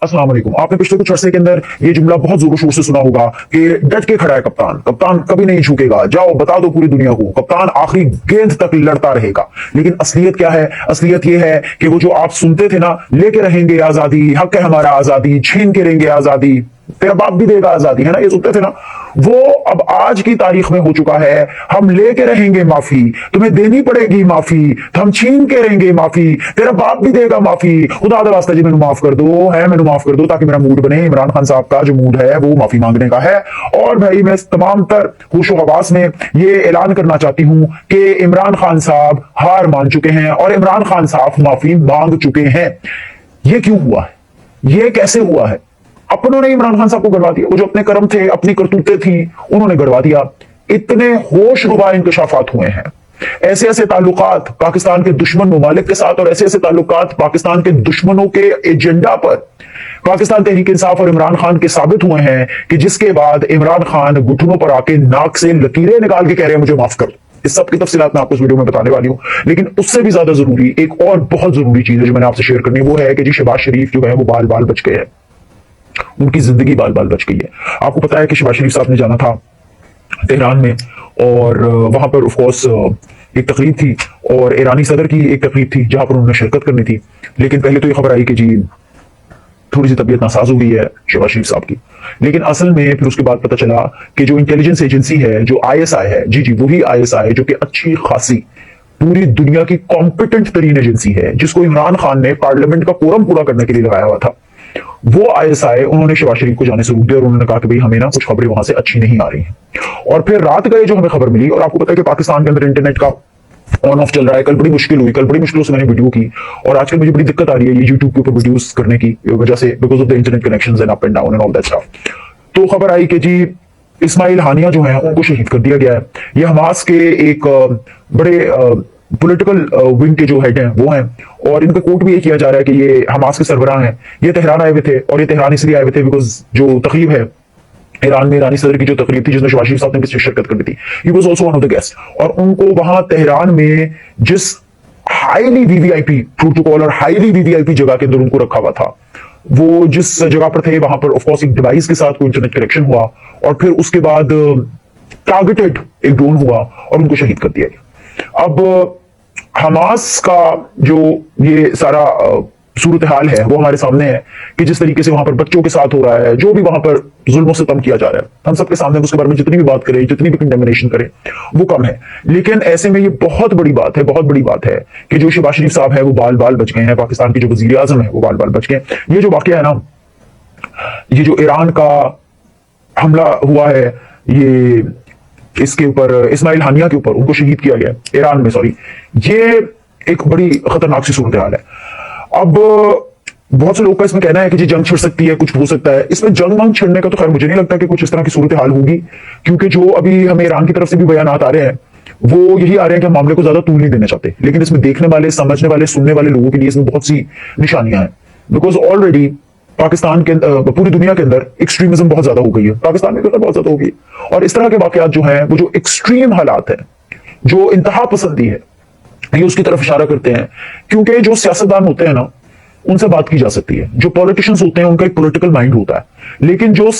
अस्सलाम वालेकुम। आपने पिछले कुछ अरसे के अंदर ये जुमला बहुत जोरों शोर से सुना होगा कि डट के खड़ा है कप्तान, कप्तान कभी नहीं झुकेगा, जाओ बता दो पूरी दुनिया को, कप्तान आखिरी गेंद तक लड़ता रहेगा। लेकिन असलियत क्या है? असलियत ये है कि वो जो आप सुनते थे ना, लेके रहेंगे आजादी, हक है हमारा आजादी, छीन के रहेंगे आजादी, तेरा बाप भी देगा आजादी, है ना, ये सुनते थे ना, वो अब आज की तारीख में हो चुका है। हम लेके रहेंगे माफी, तुम्हें देनी पड़ेगी माफी, हम छीन के रहेंगे माफी, तेरा बाप भी देगा माफी, खुदा दा वास्ता जी मैंने माफ कर दो, है मैंने माफ कर दो, ताकि मेरा मूड बने। इमरान खान साहब का जो मूड है वो माफी मांगने का है। और भाई मैं तमाम तर होशो हवास में ये ऐलान करना चाहती हूं कि इमरान खान साहब हार मान चुके हैं और इमरान खान साहब माफी मांग चुके हैं। ये क्यों हुआ है? ये कैसे हुआ है? अपनों ने इमरान खान साहब को गड़वा दिया। वो जो अपने कर्म थे, अपनी करतूतें थी, उन्होंने गड़वा दिया। इतने होशरुबा इंकशाफात हुए हैं, ऐसे ऐसे ताल्लुकात पाकिस्तान के दुश्मन ममालिक के साथ और ऐसे ऐसे ताल्लुकात पाकिस्तान के दुश्मनों के एजेंडा पर पाकिस्तान तहरीक इंसाफ और इमरान खान के साबित हुए हैं कि जिसके बाद इमरान खान घुटनों पर आके नाक से लकीरें निकाल के कह रहे हैं मुझे माफ कर दो। इस सब की तफसीलात मैं आपको इस वीडियो में बताने वाली हूं। लेकिन उससे भी ज्यादा जरूरी एक और बहुत जरूरी चीज है जो मैंने आपसे शेयर करनी है, वो है कि जी शहबाज शरीफ जो है वो बाल बाल बच गए हैं, उनकी जिंदगी बाल बाल बच गई है। आपको पता है कि शहबाज शरीफ साहब ने जाना था तेहरान में और वहां पर ऑफ कोर्स एक तकरीब थी और ईरानी सदर की एक तकरीब थी जहां पर उन्होंने शिरकत करनी थी। लेकिन पहले तो ये खबर आई कि जी थोड़ी सी तबीयत नासाज हो गई है शहबाज शरीफ साहब की। लेकिन असल में फिर उसके बाद पता चला कि जो इंटेलिजेंस एजेंसी है, जो आईएसआई है, जी जी वही आईएसआई जो कि अच्छी खासी पूरी दुनिया की कॉम्पिटेंट तरीन एजेंसी है, जिसको इमरान खान ने पार्लियामेंट का कोरम पूरा करने के लिए लगाया हुआ था, वो आईएसआई उन्होंने शहबाज शरीफ को जाने से रोक दिया और उन्होंने कहा कि भाई हमें ना कुछ खबरें वहां से अच्छी नहीं आ रही हैं। और फिर रात गए जो हमें खबर मिली, और आपको पता है कि पाकिस्तान के अंदर इंटरनेट का ऑन ऑफ चल रहा है। कल बड़ी मुश्किल हुई, कल बड़ी मुश्किलों से मैंने वीडियो की और आजकल मुझे बड़ी दिक्कत आ रही है ये यूट्यूब के ऊपर वीडियोस करने की वजह से, because of the internet connections and up and down and all that stuff. तो खबर आई कि जी इस्माइल हानिया जो है उनको शहीद कर दिया गया है। ये हमास के एक बड़े पॉलिटिकल विंग के जो हेड हैं वो हैं, और इनका कोर्ट भी ये किया जा रहा है कि ये हमास के सरबराह हैं। ये तेहरान आए हुए थे और ये तेहरान इसलिए आए हुए थे बिकॉज जो तकरीब है ईरान में, ईरानी सदर की जो तकरीब थी जिसमें शहबाज शरीफ साहब ने शिरकत करनी थी, he was also one of the guest. और उनको वहां तेहरान में जिस हाईली वीवीआईपी प्रोटोकॉल और हाईली वीवीआईपी जगह के अंदर उनको रखा हुआ था, वो जिस जगह पर थे वहां पर ऑफ कोर्स एक डिवाइस के साथ कोई इंटरनेट कनेक्शन हुआ और फिर उसके बाद टारगेटेड एक ड्रोन हुआ और उनको शहीद कर दिया गया। अब हमास का जो ये सारा सूरत हाल है वो हमारे सामने है कि जिस तरीके से वहां पर बच्चों के साथ हो रहा है, जो भी वहां पर जुल्म सितम किया जा रहा है, हम सबके सामने उसके बारे में जितनी भी बात करें, जितनी भी कंडेमिनेशन करें वो कम है। लेकिन ऐसे में ये बहुत बड़ी बात है, बहुत बड़ी बात है कि जो शहबाज शरीफ साहब है वो बाल बाल बच गए हैं, पाकिस्तान के जो वजीर आजम है वो बाल बाल बच गए। ये जो वाकया है ना, ये जो ईरान का हमला हुआ है, ये इसके ऊपर इस्माइल हानिया के ऊपर उनको शहीद किया गया ईरान में, सॉरी, ये एक बड़ी खतरनाक सी सूरत हाल है। अब बहुत से लोग का इसमें कहना है कि जी जंग छिड़ सकती है, कुछ हो सकता है। इसमें जंग वंग छिड़ने का तो खैर मुझे नहीं लगता कि कुछ इस तरह की सूरत हाल होगी, क्योंकि जो अभी हमें ईरान की तरफ से भी बयानात आ रहे हैं वो यही आ रहे हैं कि मामले को ज्यादा तूल नहीं देना चाहते। लेकिन इसमें देखने वाले, समझने वाले, सुनने वाले लोगों के लिए इसमें बहुत सी निशानियां हैं, बिकॉज ऑलरेडी पाकिस्तान के पूरी दुनिया के अंदर एक्सट्रीमिज्म बहुत ज्यादा हो गई है, पाकिस्तान में भी बहुत ज्यादा हो गई। और इस तरह के वाकयात जो हैं वो जो एक्सट्रीम हालात हैं, जो इंतहा पसंदी है, ये उसकी तरफ इशारा करते हैं। क्योंकि जो सियासतदान होते हैं ना, उनसे बात की जा सकती है। जो पॉलिटिशियंस होते हैं उनका एक पॉलिटिकल माइंड होता है, लेकिन जो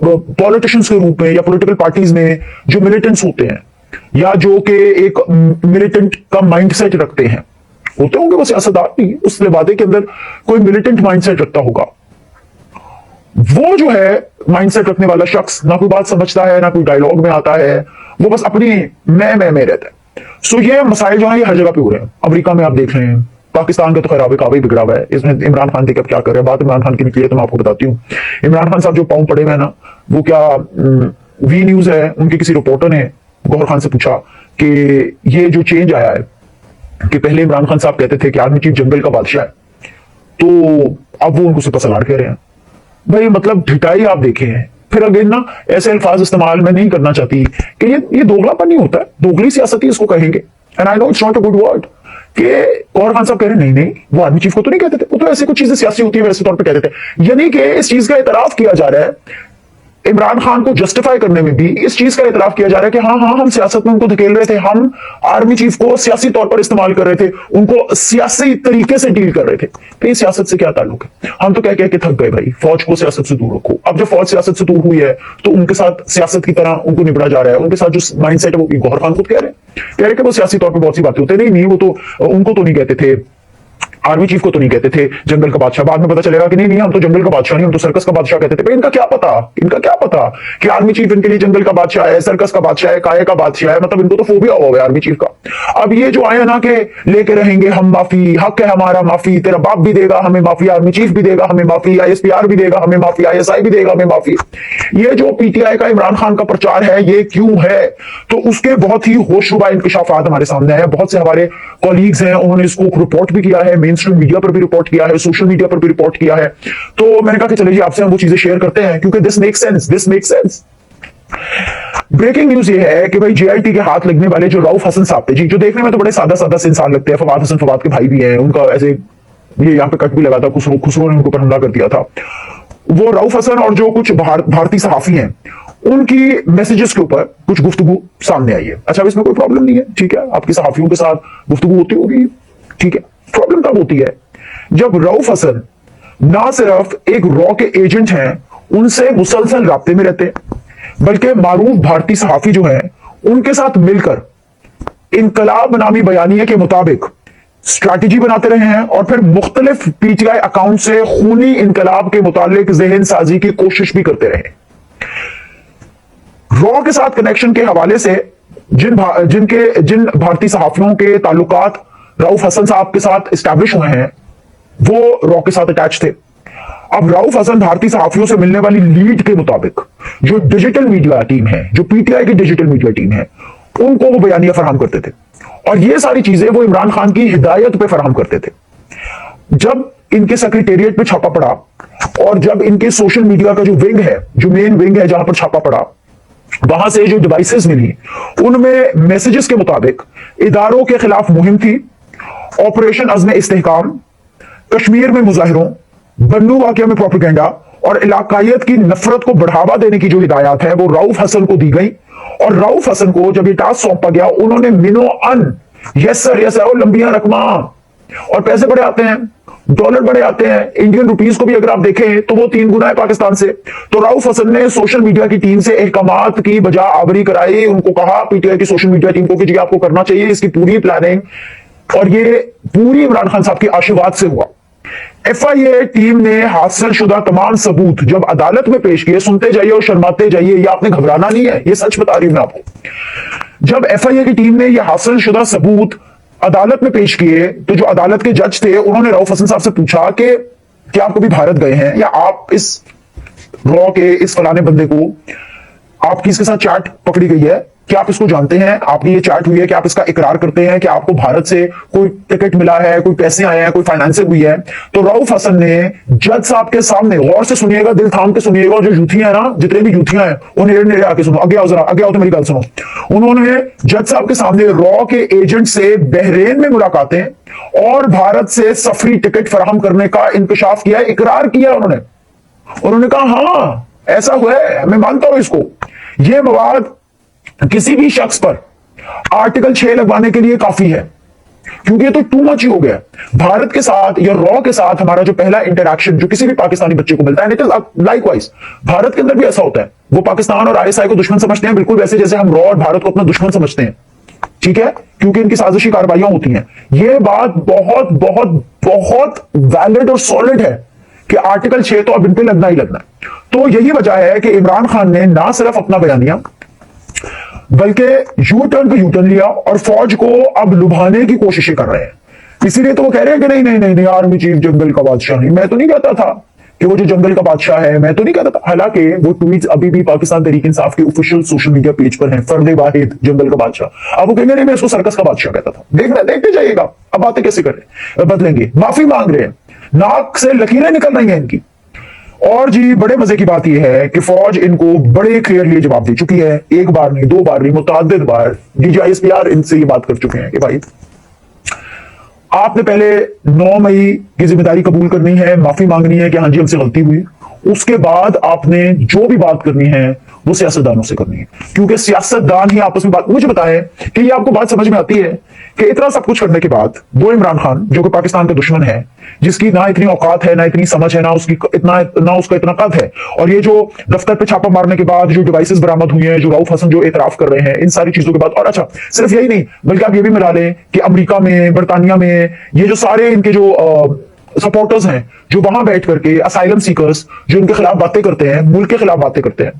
पॉलिटिशियंस के रूप में या पॉलिटिकल पार्टीज में जो मिलिटेंट्स होते हैं या जो कि एक मिलिटेंट का माइंडसेट रखते हैं, होते होंगे वो सियासतदान भी उस लिबादे के अंदर कोई मिलिटेंट माइंडसेट रखता होगा, वो जो है माइंडसेट रखने वाला शख्स ना कोई बात समझता है, ना कोई डायलॉग में आता है, वो बस अपनी मैं रहता है। सो ये मसाइल जो है ये हर जगह पे हो रहे हैं। अमेरिका में आप देख रहे हैं, पाकिस्तान का तो खैर काबी बिगड़ा हुआ है। इसमें इमरान खान देखिए क्या कर रहे हैं। बात इमरान खान की निकली है तो मैं आपको बताती हूँ। इमरान खान साहब जो पाँव पड़े हुए हैं ना, वो क्या वी न्यूज है, उनके किसी रिपोर्टर ने गौहर खान से पूछा कि ये जो चेंज आया है कि पहले इमरान खान साहब कहते थे कि आर्मी चीफ जंगल का बादशाह है, तो अब वो उनको सिपह सलार कह रहे हैं। भाई मतलब ढिटाई आप देखें। फिर अगेन ना ऐसे अल्फाज इस्तेमाल मैं नहीं करना चाहती कि ये दोगलापन नहीं होता है, दोगली सियासती इसको कहेंगे। And I know it's not a good word कि गौहर खान साहब कह रहे नहीं वो आर्मी चीफ को तो नहीं कहते थे, वो तो ऐसे कुछ चीजें सियासी होती है वैसे तौर पे कहते थे। यानी कि इस चीज का इतराफ किया जा रहा है इमरान खान को जस्टिफाई करने में भी इस चीज का इतराफ किया जा रहा है कि हाँ हाँ हम सियासत में उनको धकेल रहे थे, हम आर्मी चीफ को सियासी तौर पर इस्तेमाल कर रहे थे, उनको सियासी तरीके से डील कर रहे थे। तो ये सियासत से क्या ताल्लुक है? हम तो कह के थक गए भाई, फौज को सियासत से दूर रखो। अब जब फौज सियासत से दूर हुई है तो उनके साथ सियासत की तरह उनको निपटा जा रहा है। उनके साथ जो माइंडसेट है वो गौहर खान खुद कह रहे हैं कि वो सियासी तौर पर बहुत सी बातें होते नहीं, वो तो उनको तो नहीं कहते थे, आर्मी चीफ को तो नहीं कहते थे जंगल का बादशाह। बाद में पता चलेगा कि नहीं हम तो जंगल का बादशाह नहीं, हम तो सर्कस का बादशाह कहते थे। भाई इनका क्या पता कि आर्मी चीफ इनके लिए जंगल का बादशाह है, सर्कस का बादशाह है, काये का बादशाह है। मतलब इनको तो फोबिया हुआ है आर्मी चीफ का। अब ये जो आए ना कि लेके रहेंगे हम माफी, हक है हमारा माफी, तेरा बाप भी देगा हमें माफी, आर्मी चीफ भी देगा हमें माफी, ISPR भी देगा हमें माफी, ISI भी देगा हमें माफी। ये जो PTI का इमरान खान का प्रचार है ये क्यों है? तो उसके बहुत ही होशरुबा इंकशाफात हमारे सामने आए। बहुत से हमारे कॉलीग्स हैं, उन्होंने इसको रिपोर्ट भी किया है, मेन स्ट्रीम मीडिया पर भी रिपोर्ट किया है, सोशल मीडिया पर भी रिपोर्ट किया है। तो मैंने कहा कि चलिए आपसे हम वो चीजें शेयर करते हैं क्योंकि this make sense. Breaking news ये है कि भाई JIT के हाथ लगने वाले जो रऊफ हसन साहब थे जी, जो देखने में तो बड़े सादा से इंसान लगते हैं, फवाद हसन फवाद के भाई भी हैं, उनका ऐसे ये यहाँ पे कट भी लगा था, खुसरो ने उनके ऊपर हमला कर दिया था। वो रऊफ हसन और जो कुछ भारतीय सहाफी हैं उनकी मैसेजेस के ऊपर कुछ गुफ्तगू सामने आई है। अच्छा इसमें कोई प्रॉब्लम नहीं है, ठीक है, आपकी सहाफियों के साथ गुफ्तगू होती होगी, ठीक है। प्रॉब्लम तब होती है जब रऊफ हसन ना सिर्फ एक रॉ के एजेंट हैं, उनसे मुसलसल राब्ते में रहते हैं, बल्कि मारूफ भारतीय सहाफी जो हैं उनके साथ मिलकर इनकलाब नामी बयानिए के मुताबिक स्ट्रैटेजी बनाते रहे हैं और फिर मुख्तलिफ PTI अकाउंट से खूनी इनकलाब के मुतालिक ज़हन साजी की कोशिश भी करते रहे। रॉ के साथ कनेक्शन के हवाले से जिन भारतीय सहाफियों के ताल्लुकात रऊफ हसन साहब के साथ इस्टेब्लिश हुए हैं वो रॉ के साथ अटैच थे। अब रऊफ हसन भारतीय सहाफियों से मिलने वाली लीड के मुताबिक जो डिजिटल मीडिया टीम है, जो PTI की डिजिटल मीडिया टीम है, उनको वो बयानिया फराहम करते थे और ये सारी चीजें वो इमरान खान की हिदायत पे फराहम करते थे। जब इनके सेक्रेटेरिएट पे छापा पड़ा और जब इनके सोशल मीडिया का जो विंग है, जो मेन विंग है जहां पर छापा पड़ा, वहां से जो डिवाइसेस मिली उनमें मैसेजेस के मुताबिक इदारों के खिलाफ मुहिम थी, ऑपरेशन अज़्म इस्तेहकाम, कश्मीर में मुजाहिरों, बन्नू वाकया में प्रोपेगेंडा और इलाकायत की नफरत को बढ़ावा देने की जो हिदायत है वो रऊफ हसन को दी गई। और रऊफ हसन को जब ये टास्क सौंपा गया उन्होंने मिनो अन यस सर और लंबियां रकमा और पैसे बड़े आते हैं, डॉलर बड़े आते हैं, इंडियन रुपीस को भी अगर आप देखें तो वो 3 गुना है पाकिस्तान से। तो रऊफ हसन ने सोशल मीडिया की टीम से अहकामात की बजा आवरी कराई, उनको कहा PTI की सोशल मीडिया टीम को कि जी आपको करना चाहिए, इसकी पूरी प्लानिंग और ये पूरी इमरान खान साहब के आशीर्वाद से हुआ। FIA टीम ने हासिल शुदा तमाम सबूत जब अदालत में पेश किए, सुनते जाइए और शर्माते जाइए, ये आपने घबराना नहीं है, ये सच बता रही हूं मैं आपको। जब FIA की टीम ने ये हासिल शुदा सबूत अदालत में पेश किए तो जो अदालत के जज थे उन्होंने रऊफ हसन साहब से पूछा कि क्या आप कभी भारत गए हैं या आप इस रॉ के इस फलाने बंदे को आपकी इसके साथ चैट पकड़ी गई है, क्या आप इसको जानते हैं, आपकी ये चैट हुई है, क्या आप इसका इकरार करते हैं कि आपको भारत से कोई टिकट मिला है, कोई पैसे आए हैं, कोई फाइनेंसिंग हुई है? तो रऊफ हसन ने जज साहब के सामने, गौर से सुनिएगा, दिल थाम के सुनिएगा, और जो यूथियां है ना, जितने भी यूथियां हैं वो नेड़े नेड़े आके सुनो, आगे आओ जरा, आगे आओ तो मेरी गल सुनो। उन्होंने जज साहब के सामने रॉ के एजेंट से बहरेन में मुलाकातें और भारत से सफरी टिकट फराहम करने का इंकशाफ किया, इकरार किया। उन्होंने कहा हाँ ऐसा हुआ है, मैं मानता हूं इसको। यह मवाद किसी भी शख्स पर आर्टिकल 6 लगवाने के लिए काफी है, क्योंकि ये तो टू मच ही हो गया। भारत के साथ या रॉ के साथ हमारा जो पहला इंटरैक्शन जो किसी भी पाकिस्तानी बच्चे को मिलता है, इट इज लाइकवाइज भारत के अंदर भी ऐसा होता है। वो पाकिस्तान और ISI को दुश्मन समझते हैं, बिल्कुल वैसे जैसे हम रॉ और भारत को अपना दुश्मन समझते हैं, ठीक है, क्योंकि इनकी साजिशी कार्रवाइयां होती हैं। ये बात बहुत बहुत बहुत वैलिड और सॉलिड है कि आर्टिकल 6 तो अब इन पे लगना ही लगना है। तो यही वजह है कि इमरान खान ने ना सिर्फ अपना बयानिया बल्कि यू टर्न लिया और फौज को अब लुभाने की कोशिशें कर रहे हैं। इसीलिए तो वो कह रहे हैं कि नहीं नहीं नहीं, नहीं आर्मी चीफ जंगल का बादशाह नहीं। मैं तो नहीं कहता था कि वो जो जंगल का बादशाह है, मैं तो नहीं कहता था। हालांकि वो ट्वीट्स अभी भी पाकिस्तान तहरीक इंसाफ के ऑफिशियल सोशल मीडिया पेज पर हैं, फर्द वाहिद जंगल का बादशाह। अब वो कहेंगे नहीं मैं इसको सर्कस का बादशाह कहता था। देखते जाइएगा अब बातें कैसे कर रहे हैं, बदलेंगे, माफी मांग रहे हैं, नाक से लकीरें निकल रही हैं इनकी। और जी बड़े मजे की बात यह है कि फौज इनको बड़े क्लियरली जवाब दे चुकी है, एक बार नहीं, 2 बार नहीं, मुतअद्दिद बार। DG ISPR इनसे ये बात कर चुके हैं कि भाई आपने पहले 9 मई की जिम्मेदारी कबूल करनी है, माफी मांगनी है कि हाँ जी हमसे गलती हुई, उसके बाद आपने जो भी बात करनी है वो सियासतदानों से करनी है, क्योंकि सियासतदान ही आपस में बात। मुझे बताएं कि ये आपको बात समझ में आती है कि इतना सब कुछ करने के बाद वो इमरान खान जो कि पाकिस्तान का दुश्मन है, जिसकी ना इतनी औकात है, ना इतनी समझ है, ना उसका इतना कद है, और ये जो दफ्तर पे छापा मारने के बाद जो डिवाइसेस बरामद हुए हैं, जो राउफ हसन जो एतराफ कर रहे हैं इन सारी चीजों के बाद, और अच्छा सिर्फ यही नहीं बल्कि आप ये भी मिला लें कि अमेरिका में, बरतानिया में ये जो सारे इनके जो सपोर्टर्स हैं जो वहां बैठ करके असाइलम सीकर्स जो इनके खिलाफ बातें करते हैं, मुल्क के खिलाफ बातें करते हैं,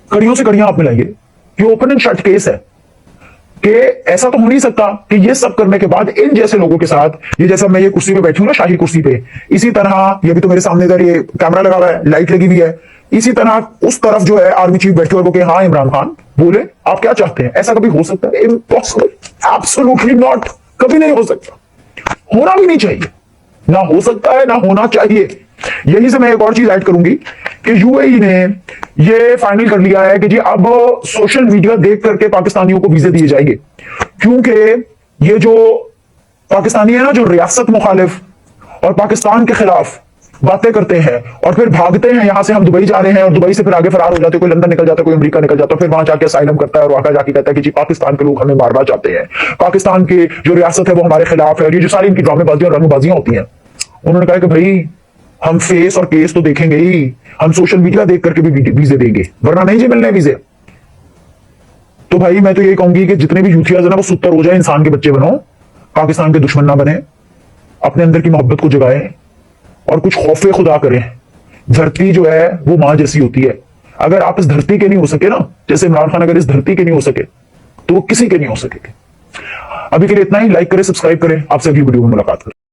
कड़ियों से कड़ियां आप मिलाइए कि ओपन एंड शट केस है कि ऐसा तो हो नहीं सकता कि ये सब करने के बाद इन जैसे लोगों के साथ, ये जैसा मैं ये कुर्सी पे बैठी हूं ना, शाही कुर्सी पे, इसी तरह ये भी तो मेरे सामने इधर ये कैमरा लगा हुआ है, लाइट लगी हुई है, इसी तरह उस तरफ जो है आर्मी चीफ बैठे हुए कि हाँ इमरान खान बोले आप क्या चाहते हैं। ऐसा कभी हो सकता है? इम्पॉसिबल, एब्सोल्युटली नॉट, कभी नहीं हो सकता, होना भी नहीं चाहिए, ना हो सकता है ना होना चाहिए। यही से मैं एक और चीज ऐड करूंगी कि यूएई ने ये फाइनल कर लिया है कि जी अब सोशल मीडिया देख करके पाकिस्तानियों को वीजे दिए जाएंगे, क्योंकि ये जो पाकिस्तानी है ना जो रियासत मुखालिफ और पाकिस्तान के खिलाफ बातें करते हैं और फिर भागते हैं, यहां से हम दुबई जा रहे हैं और दुबई से फिर आगे फरार हो जाते, कोई लंदन निकल जाता, कोई अमेरिका निकल जाता, फिर वहां जाके असाइलम करता है और वहां जाके कहता है कि जी पाकिस्तान के लोग हमें मारना चाहते हैं, पाकिस्तान की जो रियासत है वो हमारे खिलाफ है, और ये जो सारी इनकी ड्रामेबाजियां और रंगबाजियां होती हैं। उन्होंने कहा कि भाई हम फेस और केस तो देखेंगे ही, हम सोशल मीडिया देख करके भी वीजे देंगे, वरना नहीं जी मिलने वीजे। तो भाई मैं तो यही कहूंगी कि जितने भी यूथियाज है ना वो सुत्तर हो जाए, इंसान के बच्चे बनो, पाकिस्तान के दुश्मन ना बने, अपने अंदर की मोहब्बत को जगाएं और कुछ खौफे खुदा करें। धरती जो है वो मां जैसी होती है, अगर आप इस धरती के नहीं हो सके ना, जैसे इमरान खान अगर इस धरती के नहीं हो सके तो वो किसी के नहीं हो सकेंगे। अभी के लिए इतना ही, लाइक करें, सब्सक्राइब करें, आपसे अगली वीडियो में मुलाकात करें।